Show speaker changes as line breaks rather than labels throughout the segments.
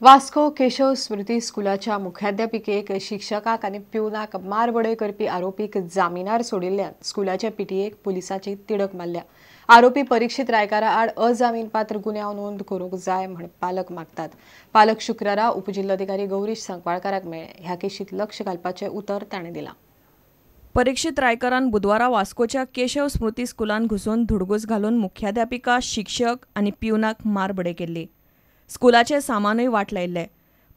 वास्को केशव स्मृती स्कुलाच्या मुख्याध्यापिकेक शिक्षकाक आनी प्युनाक मारबडय करपी आरोपीक जामिनार सोडिल्ल्यान स्कुलाच्या पीटीएक पुलिसांची तिडक मारल्या। आरोपी परीक्षित रायकारा आड अजामीनपात्र गुन्यांव नोंद करूंक जाय म्हण पालक मागतात। पालक शुक्रारा उपजिल्हाधिकारी गौरीश संकवाळकाराक मेळ्ळे। ह्या केशीत लक्ष घालपाचे उतर ताणें दिलां।
परीक्षित रायकरान बुधवारा वास्कोच्या केशव स्मृती स्कुलान घुसून धुडगूस घालून मुख्याध्यापिका, शिक्षक आनी प्युनाक मारबडय केल्ली। स्कुलाचे सामानूय वाट लायिल्ले।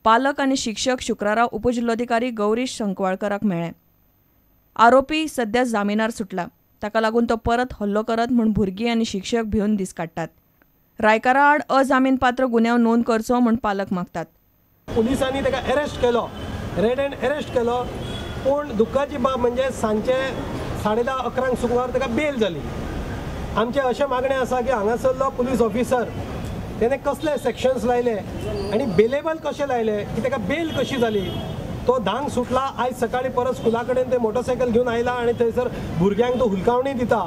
पालक आनी शिक्षक शुक्रारा उपजिल्हाधिकारी गौरीश संकवाळकाराक मेळ्ळे। आरोपी सध्या जामिनार सुटला। ताका लागून तो परत हल्लो करत म्हूण भुरगीं आनी शिक्षक भिवन दीस काडटात। रायकारा आड अजामीनपात्र गुन्यांव नोंद करचो म्हूण पालक मागतात।
पुलिसांनी ताका अरेस्ट केलो, रेड हँड अरेस्ट केलो, पूण दुख्खाची बाब म्हणजे सांचे 10:30-11 सुमार ताका बेल जाली। आमचे अशें मागणें आसा की हांगासरलो पुलीस ऑफिसर तेणे कसले सेक्शन्स लायले आनी बेलेबल कशे लायले की ताका बेल कशी जाली। तो धांग सुटला। आयज सकाळी परत स्कुला कडेन ते मोटरसायकल घेवन आयला आनी थंयसर भुरग्यांक तो हुलकावणी दिता।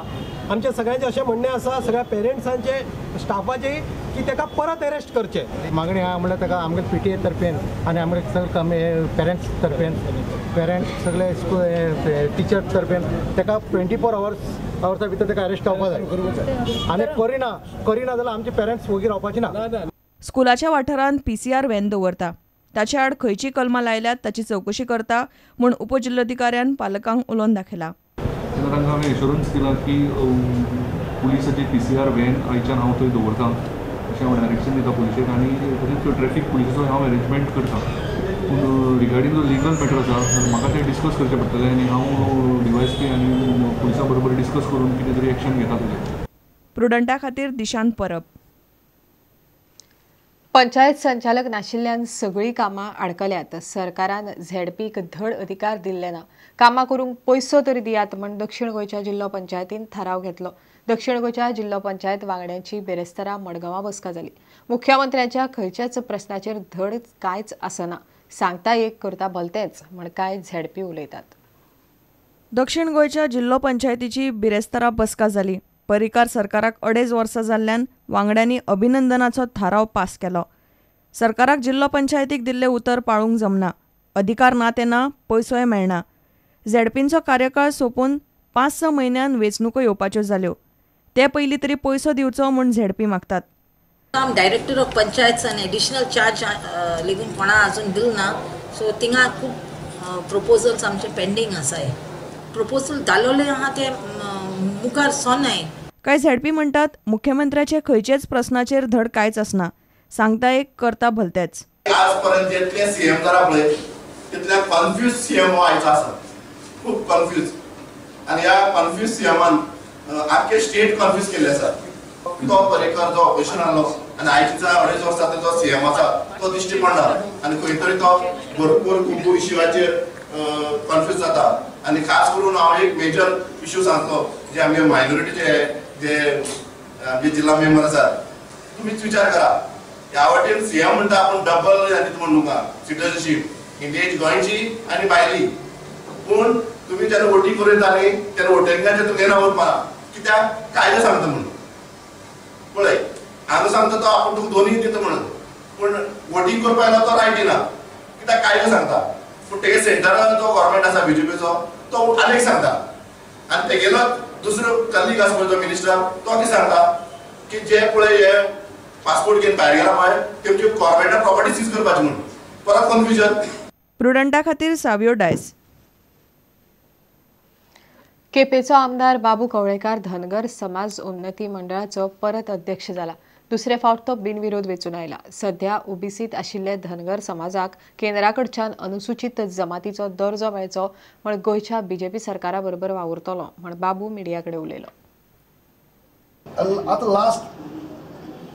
आमचे सगळ्यांचे अशें म्हणणें आसा सगळ्या पेरेंट्सांचे, स्टाफाचे की ताका परत अरेस्ट करचे।
मागणी हा म्हणल्यार ताका आमगे पीटीए तर्फेन आनी आमगे सगळे पेरेंट्स तर्फेन, पेरेंट्स सगळे टिचर्स तर्फेन ताका 24 आवर्सा भितर ताका अरेस्ट जावपाक जाय आनी करिना जाल्यार आमचे पेरेंट्स वगीर रावपाचे ना।
स्कुलाच्या वाठारांत पीसीआर व्हॅन दवरता। ताचे आड खंयची कलमां लायल्यात ताची चवकशी करता म्हूण उपजिल्हाधिकाऱ्यान पालकांक उलोवन दाखयला।
तांकां हांवें एश्युरन्स दिला की पुलिसाची पीसीआर व्हॅन आयच्यान हांव थंय दवरतां अशें हांव डायरेक्शन दिता पुलिशेक आनी तशेंच ट्रॅफीक पुलिसाचो हांव अरेंजमेंट करतां। पूण रिगार्डींग जो लिगल मॅटर आसा जाल्यार म्हाका तें डिस्कस करचें पडटलें आनी हांव डीवायएसपी आनी पुलिसां बरोबर डिस्कस करून कितें तरी एक्शन घेता ताजेर।
प्रुडंटा खातीर दिशांत परब।
पंचायत संचालक नाशिल्ल्यान सगळीं कामां आडकल्यात। सरकारान झेडपीक धड अधिकार दिल्ले ना। कामां करूंक पयसो तरी दियात म्हण दक्षिण गोंयच्या जिल्लो पंचायतीन थाराव घेतलो। दक्षिण गोंयच्या जिल्लो पंचायत वांगड्यांची बेरेस्तारा मडगांवां बसका जाली। मुख्यमंत्र्यांच्या खंयच्याच प्रस्नाचेर धड कांयच आसना। सांगता एक करता भलतेंच म्हण कांय झेडपी उलयतात।
दक्षिण गोंयच्या जिल्लो पंचायतीची बिरेस्तारा बसका जाली। पर्रीकार सरकाराक 2.5 वर्सां जाल्ल्यान वांगड्यांनी अभिनंदनाचो थाराव पास केलो। सरकाराक जिल्लो पंचायतीक दिल्लें उतर पाळूंक जमना। अधिकार ना तेन्ना पयसोय मेळना। झेडपींचो कार्यकाळ सोंपून 5-6 म्हयन्यान वेंचणुको येवपाच्यो जाल्यो। ते पयलीं तरी पयसो दिवचो म्हूण झेडपी मागतात।
डायरेक्टर ऑफ पंचायत आणि एडिशनल चार्ज लेगून कोणा अजून दिल ना। सो थिंगा खूब प्रपोजल्स आमचे पेंडिंग आसाय। प्रपोजल धाडलेले आहा ते मुखार सोनाय।
कांय झेडपी म्हणटात मुख्यमंत्र्याचे खंयचेच प्रस्नाचेर धड कांयच आसना। सांगता एक करता भलतेच।
आज पर्यंत जितले सीएम जाला पळय तितले कन्फ्यूज सीएम आयचा आसा, खूब कन्फ्यूज। आनी ह्या कन्फ्यूज सीएमान आख्खे स्टेट कन्फ्यूज केल्ले आसा। तो पर्रीकर जो ऑपोजिशन आसलो आनी आयच्या 2.5 वर्सां जो सीएम आसा तो दिश्टी पडना आनी खंय तरी तो भरपूर खूब इश्यूवाचेर कन्फ्यूज जाता। आनी खास करून हांव एक मेजर इश्यू सांगतो जे आमचे मायनॉरिटीचे जे जिल्हा मेंबर आसात। तुम्हीच विचार करा, ह्या वाटेन सीएम म्हणटा आपण डबल म्हणूंका सिटीजनशीप इंडियेची गोंयची आनी भायली। पूण तुम्ही जेन्ना वोटींग करून येताली तेन्ना वोटिंगाचे तुमगेर वचपा कित्याक कायदो सांगता म्हणून पळय। हांगा सांगता तो आपण तुका दोनूय दिता म्हणून, पूण वोटींग करपा येयलो तो रायट दिना कित्याक कायदो सांगता। पूण तेगे सेंटरान जो गव्हर्मेंट आसा बीजेपीचो तो आनीक सांगता आनी तेगेलो दुसरो कलीग आसा पळय तो मिनिस्टर तो कितें सांगता की जे पळय हे पासपोर्ट घेवन भायर गेला पळय तेमची गव्हर्मेंटान प्रॉपर्टी सीज करपाची म्हणून। परत कन्फ्युजन।
प्रुडंटा खातीर सावियो डायस।
केपेचो आमदार बाबू कवळेकार धनगर समाज उन्नती मंडळाचो परत अध्यक्ष जाला। दुसरे फावट तो बिनविरोध वेचून आयला। सध्या ओबीसीत आशिल्ले धनगर समाजाक केंद्राकडच्यान अनुसूचित जमातीचो दर्जो मेळचो म्हण गोंयच्या बीजेपी सरकारा बरोबर वावुरतलो म्हण बाबू मिडिया कडेन उलयलो।
आता लास्ट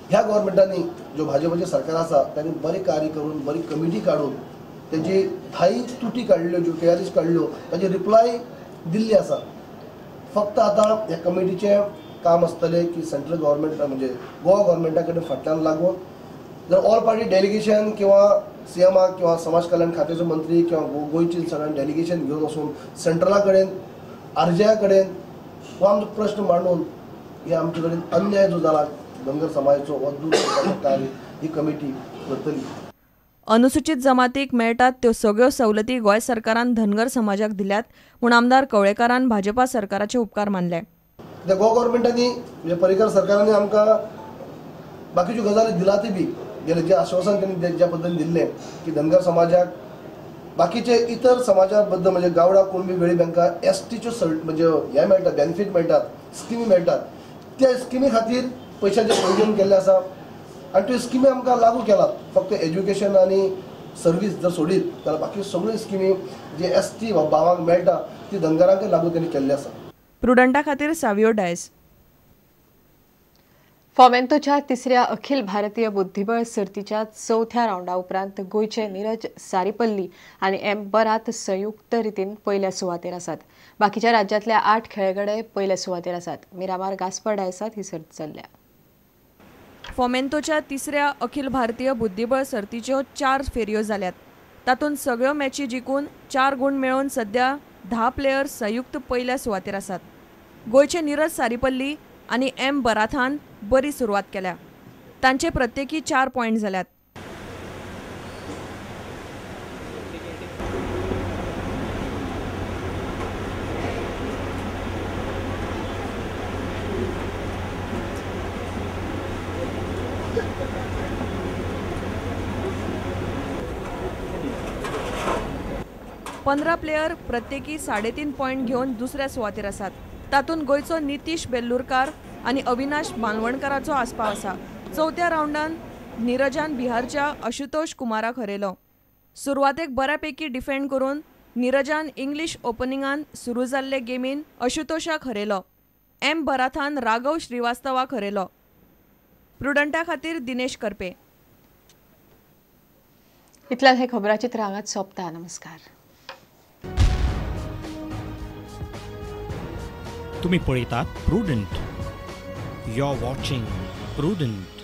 ह्या गव्हर्मेंटांनी जो भाजपचे सरकार आसा त्यांनी बरे कार्य करून बरी कमिटी काढून त्याची 10 तुटी काढल्यो, ज्यो तयारीच काढल्यो ताची रिप्लाय दिल्ली आसा। फक्त आता ह्या कमिटीचे काम आसतलें की सेंट्रल गव्हर्मेंट म्हणजे गोवा गव्हर्मेंटा कडेन फाटल्यान लागून जर ऑल पार्टी डेलिगेशन किंवा सीएमाक किंवा समाज कल्याण खात्याचो मंत्री किंवा गोंयची सगळ्यांनी डेलिगेशन घेवन वचून सेंट्रला कडेन आरजीआय कडेन हो आमचो प्रश्न मांडून हे आमचे कडेन अन्याय जो जाला धनगर समाजाचो हो दूर करपाचें कार्य ही कमिटी करतली।
अनुसूचित जमातीक मेळटात त्यो सगळ्यो सवलती गोंय सरकारान धनगर समाजाक दिल्यात म्हूण आमदार कवळेकारान भाजपा सरकाराचे उपकार मानले.
गोवा गव्हर्मेंटांनी म्हणजे पर्रीकर सरकारांनी आमकां बाकीच्यो गजाली दिलातय बी गेले जे आश्वासन त्यांनी ज्या पद्धतीने दिल्लें की धनगर समाजाक बाकीचे इतर समाजा बद्दल म्हणजे गावडा कुणबी वेळी बँका एसटीच्यो म्हणजे हे मेळटात बेनिफीट मेळटात स्किमी मेळटात त्या स्किमी खातीर पयशांचे प्रोविजन केल्ले आसा आनी त्यो स्किमी आमकां लागू केलात. फक्त एज्युकेशन आनी सर्वीस जर सोडीत जाल्यार बाकी सगळ्यो स्किमी जे एसटी भावांक मेळटा ती धनगरांक लागू त्यांनी केल्ली आसा.
प्रुडंटा खातीर सावियो डायस.
फॉमेंतोच्या तिसऱ्या अखिल भारतीय बुद्धिबळ सर्तीच्या चौथ्या राऊंडा उपरांत गोयचे नीरज सारीपल्ली आणि एम बरात संयुक्त रितीन पयल्या सुवातेर आसात. बाकीच्या राज्यांतल्या 8 खेळगडे पयल्या सुवातेर आसात. मिरामार गास्पर डायसात ही सर्त चल्ल्या.
फॉमेंतोच्या तिसऱ्या अखिल भारतीय बुद्धिबळ सर्तीच्यो 4 फेरयो जाल्यात. तातूंत सगळ्यो मॅची जिखून 4 गुण मेळोवन सध्या 10 प्लेयर्स संयुक्त पयल्या सुवातेर आसात. गोयचे नीरज सारीपल्ली आणि एम बराथान बरी सुरवात केल्या. तांचे प्रत्येकी 4 पॉइंट जाल्यात. पंधरा प्लेयर प्रत्येकी 3.5 पॉइंट घेऊन दुसऱ्या सुवातेर आसात. तातूंत गोयचो नितीश बेल्लूरकार आणि अविनाश बालवणकराचो आस्पाव आसा. चौथ्या राऊंडान नीरजान बिहारच्या आशुतोष कुमाराक हरयलो. सुरवातेक बऱ्यापैकी डिफेंड करून नीरजान इंग्लीश ओपनिंगान सुरू जाल्ले गेमीन आशुतोषाक हरयलो. एम बराथान राघव श्रीवास्तवाक हरयलो. प्रुडंटा खातीर दिनेश करपे.
इतल्यान हे खबराचित्र हांगाच सोंपता. नमस्कार.
तुम्ही पळयतात Prudent. You are watching prudent.